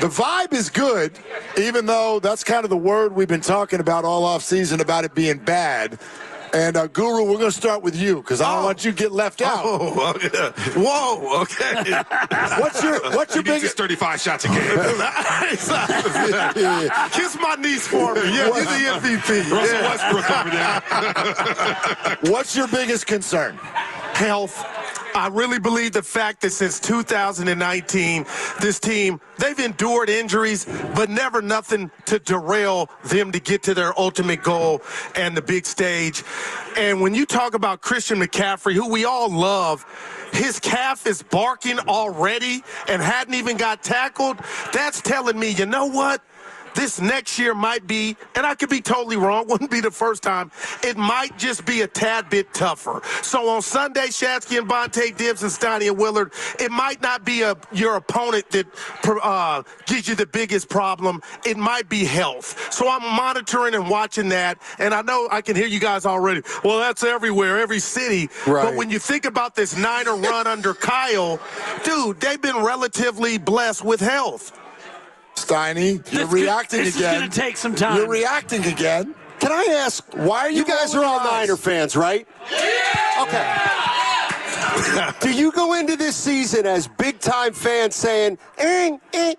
The vibe is good, even though that's kind of the word we've been talking about all offseason about it being bad. And, Guru, we're going to start with you because I don't want you to get left out. Oh, okay. Whoa, okay. What's your biggest 35 shots a game? Kiss my niece for me. Yeah, you're the MVP. Russell Westbrook over there. What's your biggest concern? Health. I really believe the fact that since 2019, this team, they've endured injuries, but never nothing to derail them to get to their ultimate goal and the big stage. And when you talk about Christian McCaffrey, who we all love, his calf is barking already and hadn't even got tackled. That's telling me, you know what? This next year might be, and I could be totally wrong, wouldn't be the first time, it might just be a tad bit tougher. So on Sunday, Shatsky and Bonte, Dibbs and Steiny and Willard, it might not be your opponent that gives you the biggest problem. It might be health. So I'm monitoring and watching that, and I know I can hear you guys already. Well, that's everywhere, every city. Right. But when you think about this Niner run under Kyle, dude, they've been relatively blessed with health. Steiny, you're reacting this again. This is going to take some time. You're reacting again. Can I ask, why are you guys are all Niner fans, right? Yeah! Okay. Do you go into this season as big-time fans saying,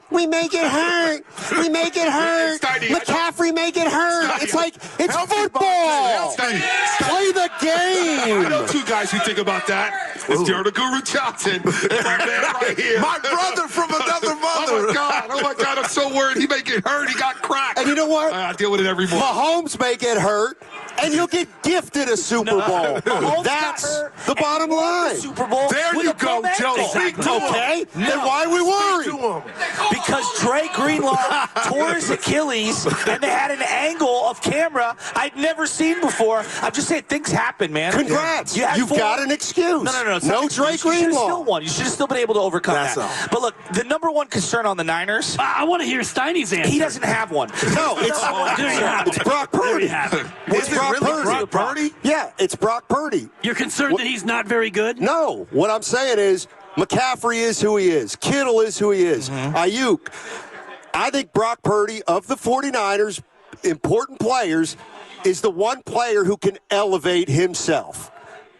we make it hurt, we make it hurt, McCaffrey make it hurt? It's like, it's football. Play the game. I know two guys who think about that. It's Gerald Guru Johnson. My man right here. My brother from another mother. Oh, my God, I'm so worried. He may get hurt. He got cracked. And you know what? I deal with it every morning. Mahomes may get hurt, and you'll get gifted a Super Bowl. That's the bottom line. Super Bowl. There you go, Joe. Speak to him. Okay, then why are we worried? Because Dre Greenlaw tore his Achilles, and they had an angle of camera I'd never seen before. I'm just saying, things happen, man. Congrats. You've got an excuse. No. No Dre Greenlaw. You should have still been able to overcome that. But look, the number one concern on the Niners. I want to hear Steiny's answer. He doesn't have one. No, it's Brock Purdy. It's Brock Purdy? Yeah, it's Brock Purdy. You're concerned that he's not very good? No. What I'm saying is McCaffrey is who he is. Kittle is who he is. Aiyuk. I think Brock Purdy, of the 49ers, important players, is the one player who can elevate himself.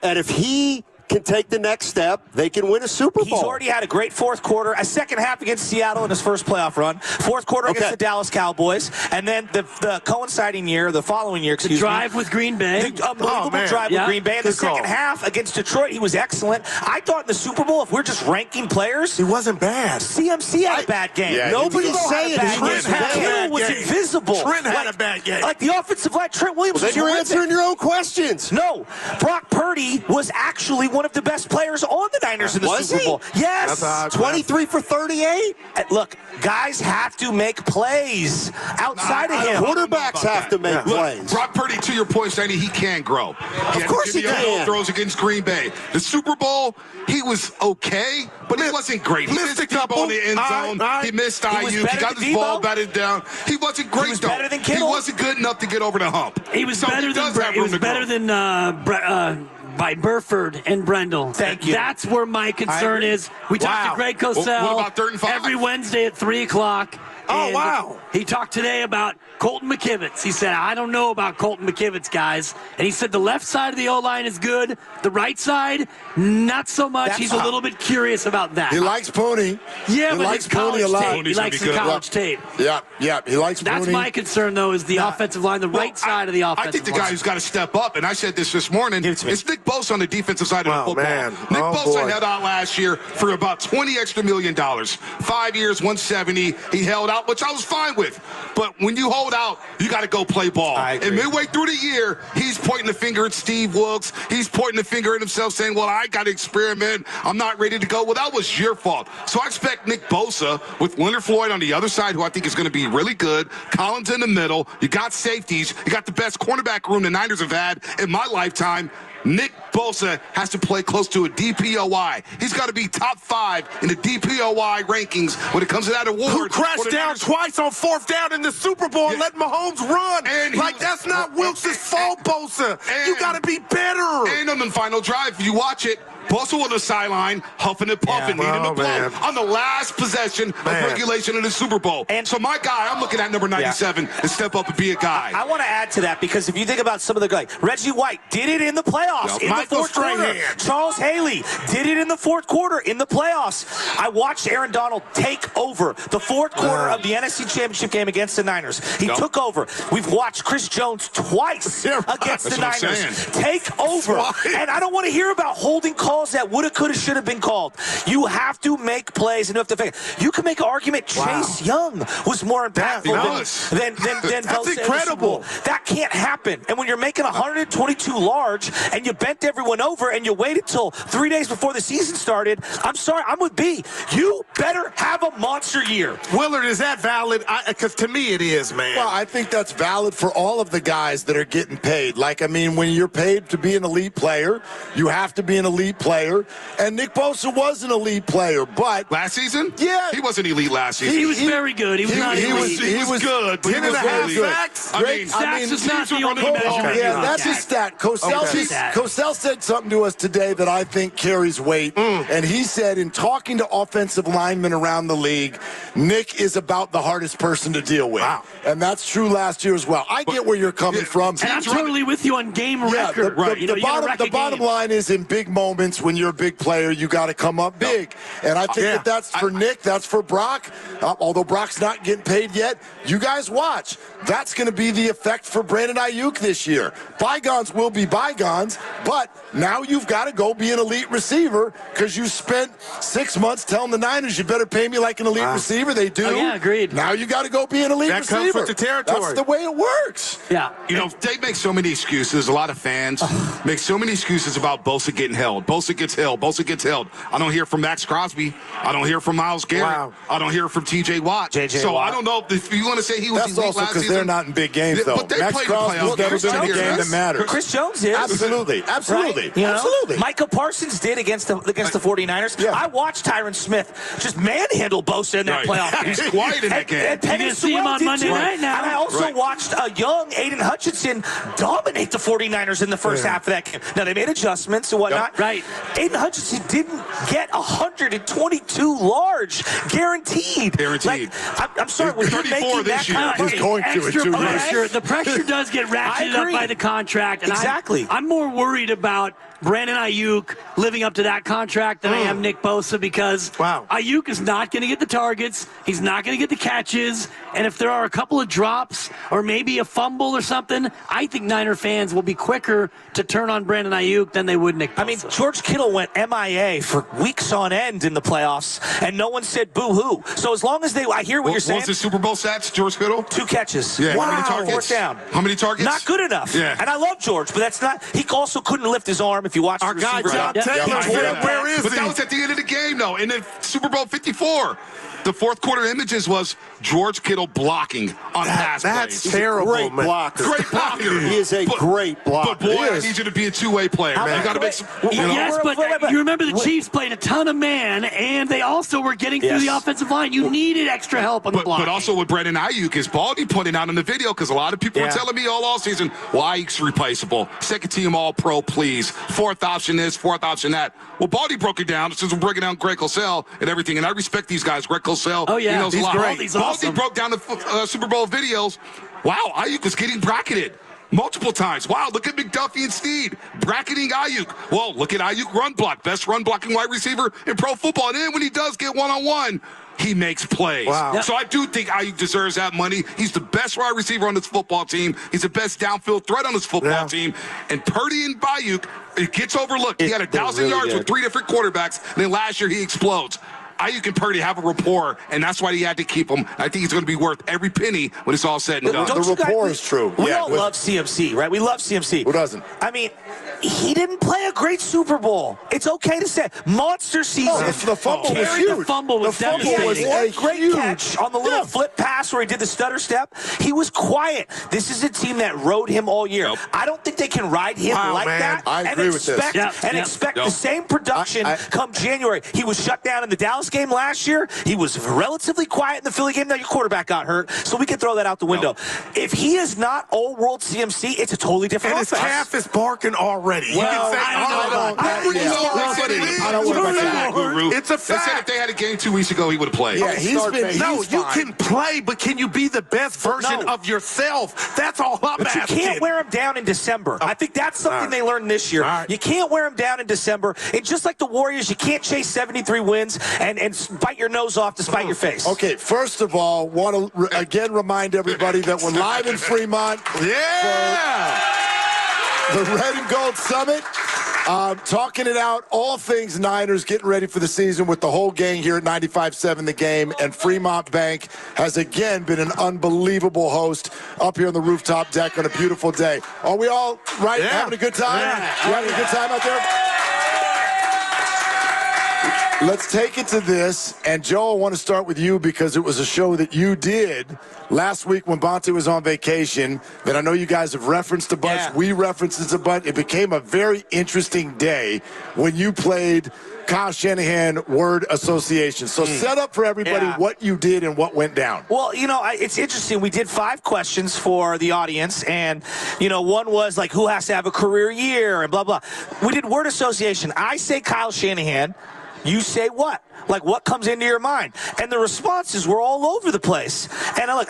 And if he can take the next step, they can win a Super Bowl. He's already had a great fourth quarter, a second half against Seattle in his first playoff run, fourth quarter against the Dallas Cowboys, and then the coinciding year, the following year, the drive with Green Bay. The unbelievable drive with Green Bay. And the second half against Detroit, he was excellent. I thought in the Super Bowl, if we're just ranking players, he wasn't bad. CMC had a bad game. Yeah, nobody's saying he was bad. Kittle was invisible. Trent had a bad game. Like the offensive line, Trent Williams was then you're answering your own questions. No, Brock Purdy was actually one of the best players on the Niners in the Super Bowl. Yes. 23 for 38? Look, guys have to make plays outside of him. Quarterbacks have to make plays. Brock Purdy, to your point, Sandy, he can grow. Of course he can. Throws against Green Bay. The Super Bowl, he was okay, but he wasn't great. He missed a couple in the end zone. He missed Aiyuk. He got his ball batted down. He wasn't great, He was better than Kittle. He wasn't good enough to get over the hump. He was better than by Burford and Brendel. Thank you. That's where my concern is. We talked to Greg Cosell what about 3rd and 5? every Wednesday at 3 o'clock. Oh, wow. He talked today about Colton McKivitz. He said, I don't know about Colton McKivitz, guys. And he said the left side of the O-line is good. The right side, not so much. He's a little bit curious about that. He likes Pony. Yeah, he but likes his college Pony a lot. tape. He likes the college tape. Yeah, he likes Pony. That's my concern, though, is the offensive line, the right side of the offensive line. I think the guy who's got to step up, and I said this morning, it's Nick Bosa on the defensive side of the football. Man. Nick Bosa held out last year for about $20 extra million. 5 years, $170. He held out, which I was fine with. But when you hold out, you got to go play ball. And midway through the year, he's pointing the finger at Steve Wilkes. He's pointing the finger at himself saying, well, I got to experiment. I'm not ready to go. Well, that was your fault. So I expect Nick Bosa with Leonard Floyd on the other side, who I think is going to be really good. Collins in the middle. You got safeties. You got the best cornerback room the Niners have had in my lifetime. Nick Bosa has to play close to a DPOI. He's got to be top 5 in the DPOI rankings when it comes to that award. Who crashed down twice on 4th down in the Super Bowl and let Mahomes run. And that's not Wilkes' fault, Bosa. You got to be better. And on the final drive, if you watch it, Bosa on the sideline, huffing and puffing, needing to blow on the last possession of regulation in the Super Bowl. And so my guy, I'm looking at number 97 to step up and be a guy. I want to add to that because if you think about some of the guys, Reggie White did it in the playoffs in the fourth quarter. Charles Haley did it in the fourth quarter in the playoffs. I watched Aaron Donald take over the fourth quarter of the NFC Championship game against the Niners. He took over. We've watched Chris Jones twice against the Niners take over. And I don't want to hear about holding calls that woulda, coulda, should have been called. You have to make plays and you have to figure. You can make an argument Chase Young was more impactful than That's Bosa. incredible. That can't happen. And when you're making 122 large and you bent everyone over and you waited till 3 days before the season started, I'm sorry, I'm with B. You better have a monster year. Willard, is that valid? Because to me it is, man. Well, I think that's valid for all of the guys that are getting paid. Like, I mean, when you're paid to be an elite player, you have to be an elite player. And Nick Bosa was an elite player, but last season? Yeah. He wasn't elite last season. He was very good. He was not elite. He was good, but he was really good. Sacks is not the only measurement. Yeah, that's his stat. Cosell said something to us today that I think carries weight. And he said, in talking to offensive linemen around the league, Nick is about the hardest person to deal with. Wow. And that's true last year as well. I get where you're coming from. And I'm totally with you on game record. The bottom line is in big moments when you're a big player, you got to come up big. And I think that's for Nick, that's for Brock. Although Brock's not getting paid yet, you guys watch. That's going to be the effect for Brandon Aiyuk this year. Bygones will be bygones, but now you've got to go be an elite receiver because you spent 6 months telling the Niners you better pay me like an elite receiver. They do. Oh, yeah, agreed. Now you got to go be an elite receiver. That comes with the territory. That's the way it works. Yeah. You know, they make so many excuses. A lot of fans make so many excuses about Bosa getting held. Bosa gets held. Bosa gets held. I don't hear from Max Crosby. I don't hear from Myles Garrett. I don't hear from T.J. Watt. Watt. I don't know if you want to say he was That's elite also last because season. they're not in big games, though. But they Max played Crosby's never been in a game that matters. Chris Jones is. Absolutely. Right? You know? Absolutely. Micah Parsons did against the 49ers. Yeah. I watched Tyron Smith just manhandle Bosa in that playoff game. He's quiet in that game. And Penny You can see him on did Monday too. night now. And I also watched a young Aiden Hutchinson dominate the 49ers in the first half of that game. Now, they made adjustments and whatnot. Right. Aiden Hutchinson didn't get 122 large, guaranteed. Like, I'm sorry, when you're 34 making this that year. kind of He's going to it, too. Pressure. The pressure does get ratcheted up by the contract. And Exactly. I'm more worried about Brandon Aiyuk living up to that contract than I am Nick Bosa because Aiyuk is not going to get the targets. He's not going to get the catches. And if there are a couple of drops or maybe a fumble or something, I think Niner fans will be quicker to turn on Brandon Aiyuk than they would Nick Bosa. I mean, George Kittle went MIA for weeks on end in the playoffs, and no one said boo-hoo. So as long as I hear what you're saying. What's the Super Bowl stats, George Kittle? 2 catches. Yeah. Wow. How many targets? Fourth down. How many targets? Not good enough. Yeah. And I love George, but that's not. He also couldn't lift his arm if you watch Our the guy, receiver. John Taylor, where is But he? that was at the end of the game, though. And then Super Bowl 54. The fourth quarter images was George Kittle blocking on pass That's plays. terrible, Great man. blocker. Great blocker. He is a great blocker. But boy, I need you to be a two-way player, man. You got to make some. Yes, but you remember the Chiefs played a ton of man, and they also were getting through the offensive line. You needed extra help on the block. But also with Brandon Aiyuk, is Baldy pointing out in the video, because a lot of people were telling me all offseason, well, Ayuk's replaceable. Second team All-Pro, please. Fourth option this, fourth option that. Well, Baldy broke it down since we're breaking down Greg Cosell and everything, and I respect these guys. Greg Cosell, he knows a lot. Baldy's Baldy awesome. broke down the Super Bowl videos. Wow, Aiyuk was getting bracketed multiple times. Wow, look at McDuffie and Steed bracketing Aiyuk. Well, look at Aiyuk run block. Best run blocking wide receiver in pro football. And then when he does get one-on-one, he makes plays. Wow. So I do think Aiyuk deserves that money. He's the best wide receiver on this football team. He's the best downfield threat on this football team. And Purdy and Aiyuk, it gets overlooked. He had 1,000 yards with 3 different quarterbacks. And then last year he explodes. Aiyuk and Purdy have a rapport, and that's why he had to keep him. I think he's going to be worth every penny when it's all said and done. The rapport is true. We all love CMC, right? We love CMC. Who doesn't? I mean, he didn't play a great Super Bowl. It's okay to say monster season. The fumble was huge. The fumble was He had one great huge catch on the little flip pass where he did the stutter step. He was quiet. This is a team that rode him all year. I don't think they can ride him like that I agree with this. expect the same production come January. He was shut down in the Dallas game last year. He was relatively quiet in the Philly game. Now your quarterback got hurt, so we can throw that out the window. If he is not all-world CMC, it's a totally different And his offense. calf is barking already. Well, I don't know about that, Guru. It's a They said fact. if they had a game 2 weeks ago, he would have played. Yeah, he's You fine. can play, but can you be the best version of yourself? That's all I'm But you asking. can't wear him down in December. I think that's something they learned this year. You can't wear him down in December. And just like the Warriors, you can't chase 73 wins and bite your nose off to spite your face. Okay, first of all, want to again remind everybody that we're live in Fremont. The Red and Gold Summit. Talking it out, all things Niners, getting ready for the season with the whole gang here at 95.7 The Game. And Fremont Bank has again been an unbelievable host up here on the rooftop deck on a beautiful day. Are we all right? Having a good time? You having a good time out there? Let's take it to this. And Joe, I want to start with you because it was a show that you did last week when Bonte was on vacation that I know you guys have referenced a bunch. Yeah. We referenced it a bunch. It became a very interesting day when you played Kyle Shanahan word association. So set up for everybody what you did and what went down. Well, it's interesting. We did 5 questions for the audience, and, one was like, who has to have a career year and blah, blah. We did word association. I say Kyle Shanahan. You say what? Like, what comes into your mind? And the responses were all over the place. And look,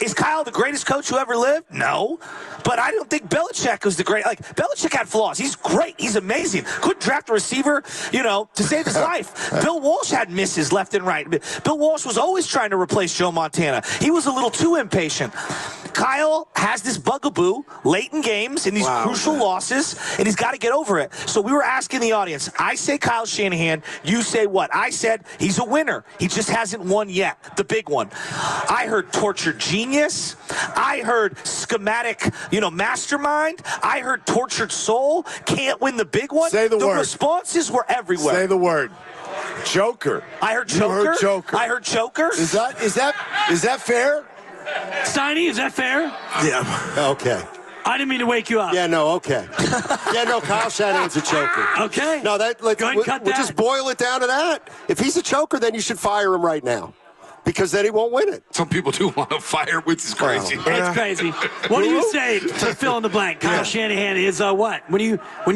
is Kyle the greatest coach who ever lived? No. But I don't think Belichick was the great. Like, Belichick had flaws. He's great. He's amazing. Couldn't draft a receiver, to save his life. Bill Walsh had misses left and right. Bill Walsh was always trying to replace Joe Montana. He was a little too impatient. Kyle has this bugaboo late in games in these crucial losses, and he's got to get over it. So we were asking the audience. I say Kyle Shanahan. You say what? I said he's a winner. He just hasn't won yet, the big one. I heard tortured genius. I heard schematic, mastermind. I heard tortured soul. Can't win the big one. Say the word. The responses were everywhere. Say the word. Joker. I heard You choker. heard Joker. I heard choker. Is that fair? Steiny, is that fair? Yeah. Okay. I didn't mean to wake you up. Yeah, no, okay. Kyle Shanahan's a choker. Okay. No, Go ahead and cut we'll that. just boil it down to that. If he's a choker, then you should fire him right now. Because then he won't win it. Some people do want to fire, which is crazy. It's crazy. What do you say to fill in the blank? Kyle Shanahan is what? When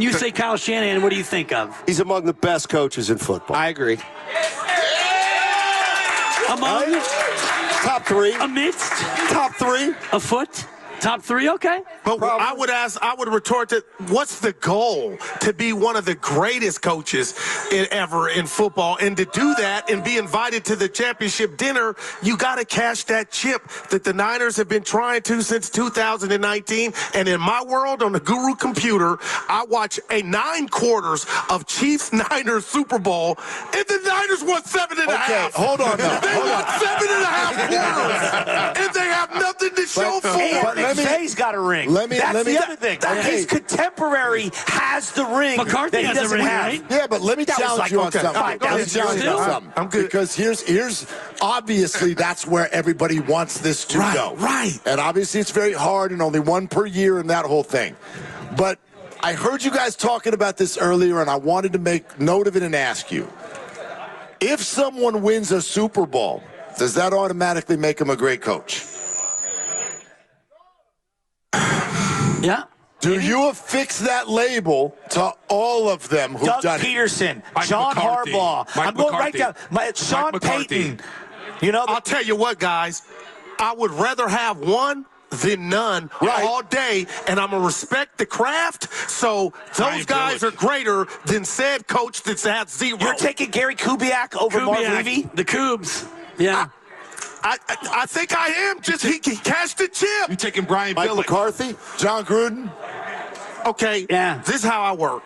you say Kyle Shanahan, what do you think of? He's among the best coaches in football. I agree. Among? Top 3. Amidst? Top 3. A foot? Top 3, okay. But I would retort that what's the goal? To be one of the greatest coaches ever in football. And to do that and be invited to the championship dinner, you got to cash that chip that the Niners have been trying to since 2019. And in my world, on the Guru computer, I watch 9 quarters of Chiefs-Niners Super Bowl, and the Niners won 7.5. Okay, hold on now. They won 7.5 quarters, and they have nothing to show for it. McVay's got a ring. That's the other thing. His contemporary has the ring. McCarthy that he has a ring, have. right? Yeah, but let me challenge you on something. Fine, Let me challenge you on something. I'm good. Because here's obviously that's where everybody wants this to go. Right. And obviously it's very hard and only one per year and that whole thing. But I heard you guys talking about this earlier, and I wanted to make note of it and ask you. If someone wins a Super Bowl, does that automatically make him a great coach? Yeah. Do you affix that label to all of them who've Doug done Peterson, Mike John McCarthy. Harbaugh. Mike I'm going McCarthy. right down. Sean McCarthy. Payton. I'll tell you what, guys. I would rather have one than none all day, and I'm going to respect the craft, so those guys are greater than said coach that's at 0. You're taking Gary Kubiak over Mark Levy? The Cougs. Yeah. I think I am. Just he cashed the chip. You taking Brian Mike Billick? McCarthy? John Gruden? Okay, Yeah. this is how I work.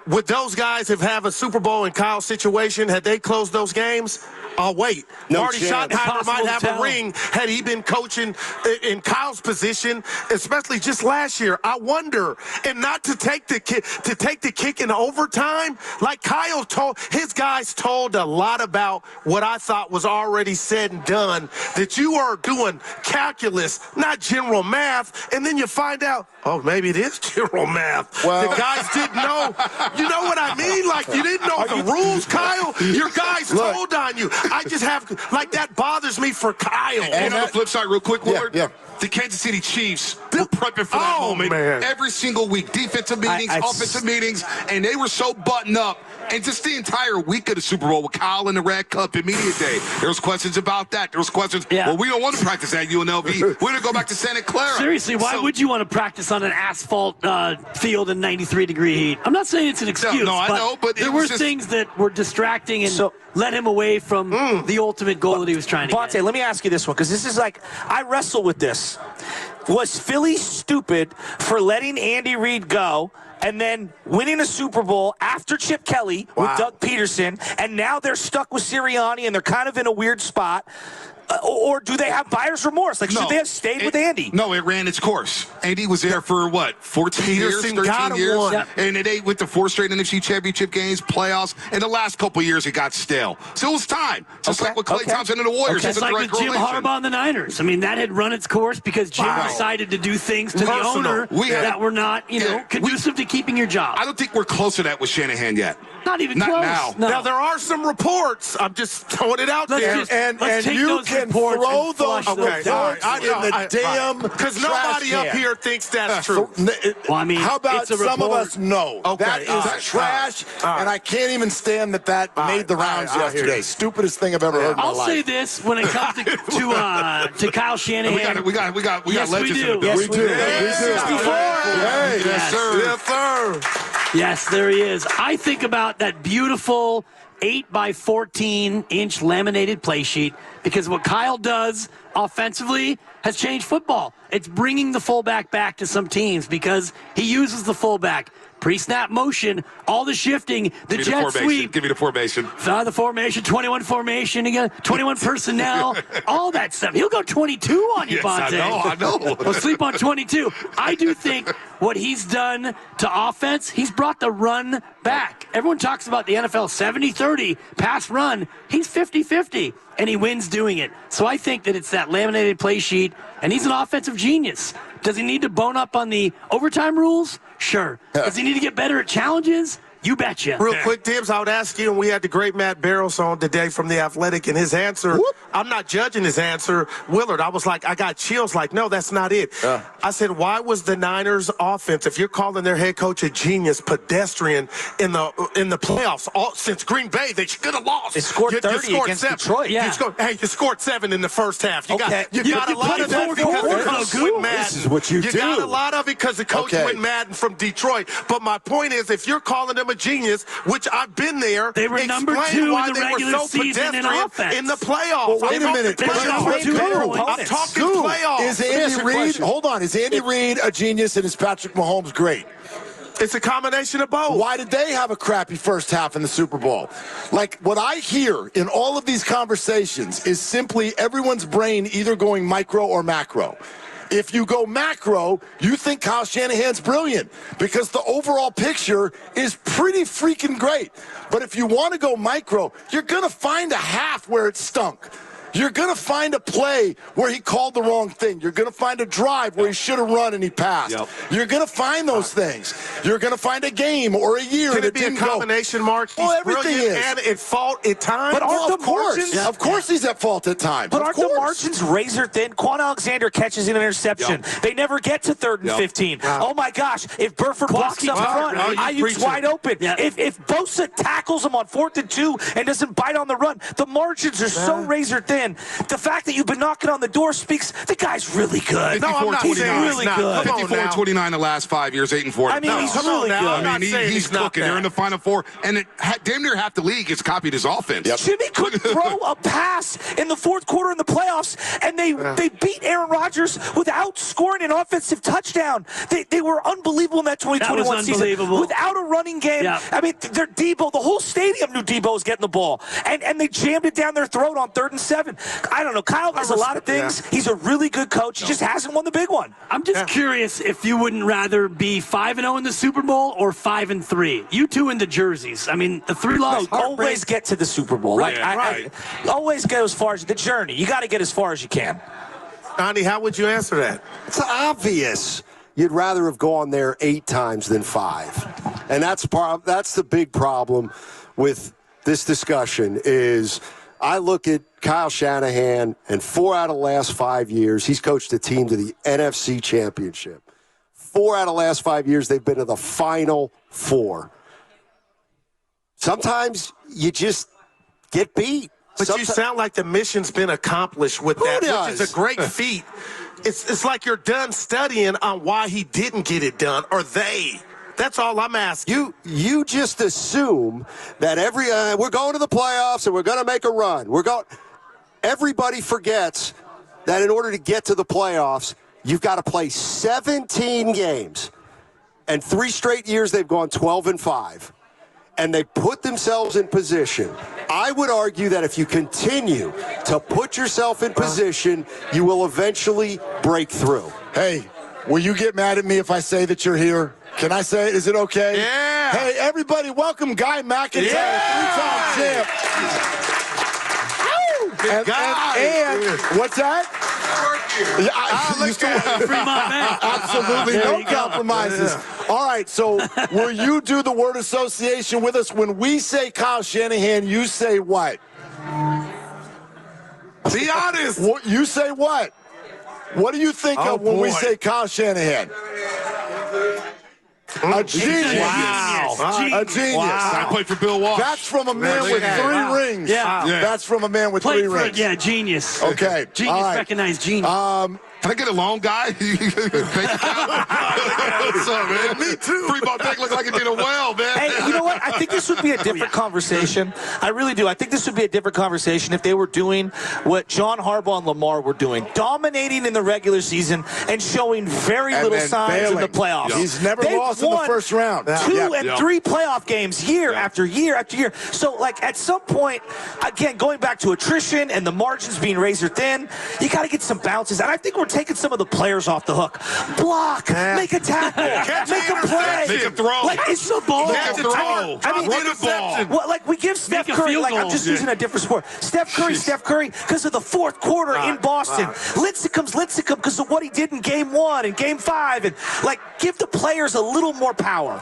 Would those guys have a Super Bowl in Kyle's situation? Had they closed those games? I'll wait. No Marty chance. Schottenheimer might have Impossible to a ring had he been coaching in Kyle's position, especially just last year. I wonder, and not to take the kick in overtime, like Kyle told his guys told a lot about what I thought was already said and done. That you are doing calculus, not general math, and then you find out, oh, maybe it is general math. Well, the guys didn't know. You know what I mean? Like you didn't know the rules, Kyle. Your guys told on you. I just have, like, that bothers me for Kyle. And on the flip side, real quick, Willard, the Kansas City Chiefs were prepping for that moment every single week. Defensive meetings, offensive meetings, and they were so buttoned up. And just the entire week of the Super Bowl with Kyle and the Red Cup and Media Day, there was questions about that. There was questions, well, we don't want to practice at UNLV. We're going to go back to Santa Clara. Seriously, why would you want to practice on an asphalt field in 93-degree heat? I'm not saying it's an excuse. No, I know, but there were things that were distracting and led him away from the ultimate goal that he was trying to get. Bonte, let me ask you this one, because this is like, I wrestle with this. Was Philly stupid for letting Andy Reid go and then winning a Super Bowl after Chip Kelly with Doug Peterson, and now they're stuck with Sirianni and they're kind of in a weird spot? Or do they have buyer's remorse? Like, should they have stayed with Andy? No, it ran its course. Andy was there for, 14 years, 13 years? Yep. And it ate with the 4 straight NFC championship games, playoffs, and the last couple of years it got stale. So it was time. Just like with Klay Thompson and the Warriors. Just like with Jim Harbaugh and the Niners. I mean, that had run its course because Jim decided to do things to the owner that were not, conducive to keeping your job. I don't think we're close to that with Shanahan yet. Not even close. Now. No. Now, there are some reports. I'm just throwing it out there. And you can throw those reports in the damn because nobody up here thinks that's true. Well, I mean, how about some of us know? That is trash, and I can't even stand that made the rounds yesterday. Stupidest thing I've ever heard in my life. I'll say this when it comes to Kyle Shanahan. We got yes, legends we do. in the building. We do. 64. Hey, yes, sir. Yes, sir. Yes, there he is. I think about that beautiful 8x14-inch laminated play sheet because what Kyle does offensively has changed football. It's bringing the fullback back to some teams because he uses the fullback. Pre-snap motion, all the shifting, the jet sweep. Give me the formation. The formation, 21 formation, again, 21 personnel, all that stuff. He'll go 22 on you, Bonte. I know. He'll sleep on 22. I do think what he's done to offense, he's brought the run back. Everyone talks about the NFL 70-30 pass run. He's 50-50, and he wins doing it. So I think that it's that laminated play sheet, and he's an offensive genius. Does he need to bone up on the overtime rules? Sure. Does he need to get better at challenges? You betcha. Real quick, Tibbs, I would ask you, and we had the great Matt Barrows on today from The Athletic, and his answer, I'm not judging his answer, Willard. I was like, I got chills, like, no, that's not it. I said, why was the Niners offense, if you're calling their head coach a genius, pedestrian in the playoffs, since Green Bay, they should have lost. They scored 30 against Detroit. Yeah. You scored 7 in the first half. You got a lot of that because this is what you do. You got a lot of it because the coach went Madden from Detroit. But my point is, if you're calling them a genius, which I've been there, they were number 2 in the regular season in offense. In the playoffs. Well, wait a minute. I'm talking playoffs. Is Andy Reid? Hold on. Is Andy Reid a genius and is Patrick Mahomes great? It's a combination of both. Why did they have a crappy first half in the Super Bowl? Like, what I hear in all of these conversations is simply everyone's brain either going micro or macro. If you go macro, you think Kyle Shanahan's brilliant because the overall picture is pretty freaking great. But if you want to go micro, you're going to find a half where it stunk. You're going to find a play where he called the wrong thing. You're going to find a drive where he should have run and he passed. You're going to find those things. You're going to find a game or a year that didn't go. Can it be a combination, Mark? Well, everything is. And at fault at times. But aren't the margins? Of course he's at fault at times. But aren't the margins razor thin? Quan Alexander catches an interception. They never get to 3rd and 15. Oh, my gosh. If Burford blocks up front, Aiyuk's wide open. If Bosa tackles him on 4th and 2 and doesn't bite on the run, the margins are so razor thin. The fact that you've been knocking on the door speaks the guy's really good. No, I'm not saying really good. 54-29 the last 5 years, 8-4. I mean, he's really good. I mean, he's cooking. They're in the Final Four, and damn near half the league has copied his offense. Jimmy couldn't throw a pass in the 4th quarter in the playoffs, and they beat Aaron Rodgers without scoring an offensive touchdown. They were unbelievable in that 2021 season. Without a running game. I mean, their Debo, the whole stadium knew Debo was getting the ball, and they jammed it down their throat on 3rd and 7. I don't know. Kyle does a lot of things. He's a really good coach. He just hasn't won the big one. I'm just curious if you wouldn't rather be 5-0 in the Super Bowl or 5-3. You two in the jerseys. I mean, the 3 losses. Always get to the Super Bowl. I always get as far as the journey. You got to get as far as you can. Andy, how would you answer that? It's obvious. You'd rather have gone there 8 times than 5. And that's the big problem with this discussion is I look at Kyle Shanahan, and 4 out of the last 5 years, he's coached a team to the NFC Championship. 4 out of the last 5 years, they've been to the Final Four. Sometimes you just get beat. But you sound like the mission's been accomplished with that, which is a great feat. It's like you're done studying on why he didn't get it done, or they. That's all I'm asking. You just assume that we're going to the playoffs and we're going to make a run. Everybody forgets that in order to get to the playoffs, you've got to play 17 games. And 3 straight years they've gone 12-5. And they put themselves in position. I would argue that if you continue to put yourself in position, you will eventually break through. Hey, will you get mad at me if I say that you're here? Can I say it? Is it okay? Yeah. Hey, everybody, welcome Guy McIntyre, Yeah. 3-time champ. And what's that? Absolutely no compromises. All right, so will you do the word association with us? When we say Kyle Shanahan, you say what? Be honest. You say what? What do you think of when we say Kyle Shanahan? A genius. Wow. A genius. I played for Bill Walsh. That's from a man with 3 rings. Yeah. That's from a man with 3 rings. Yeah, genius. Okay. Genius, recognized genius. Can I get a loan, guy? What's up, man? Me too. Free ball deck looks like it did a well, man. Hey, you know what? I think this would be a different conversation. I really do. I think this would be a different conversation if they were doing what John Harbaugh and Lamar were doing, dominating in the regular season and showing very little signs in the playoffs. Yep. He's never lost in the first round. 2 and 3 playoff games year after year after year. So, like, at some point, again, going back to attrition and the margins being razor thin, you got to get some bounces. And I think we're taking some of the players off the hook. Block, make a tackle, make a play, make a throw. Like, it's the ball. Catch a throw. I mean, run the ball. well, like we give Steph Curry, like I'm just using a different sport. Steph Curry, because of the fourth quarter in Boston. Lincecum's because of what he did in Game 1 and Game 5, and like give the players a little more power.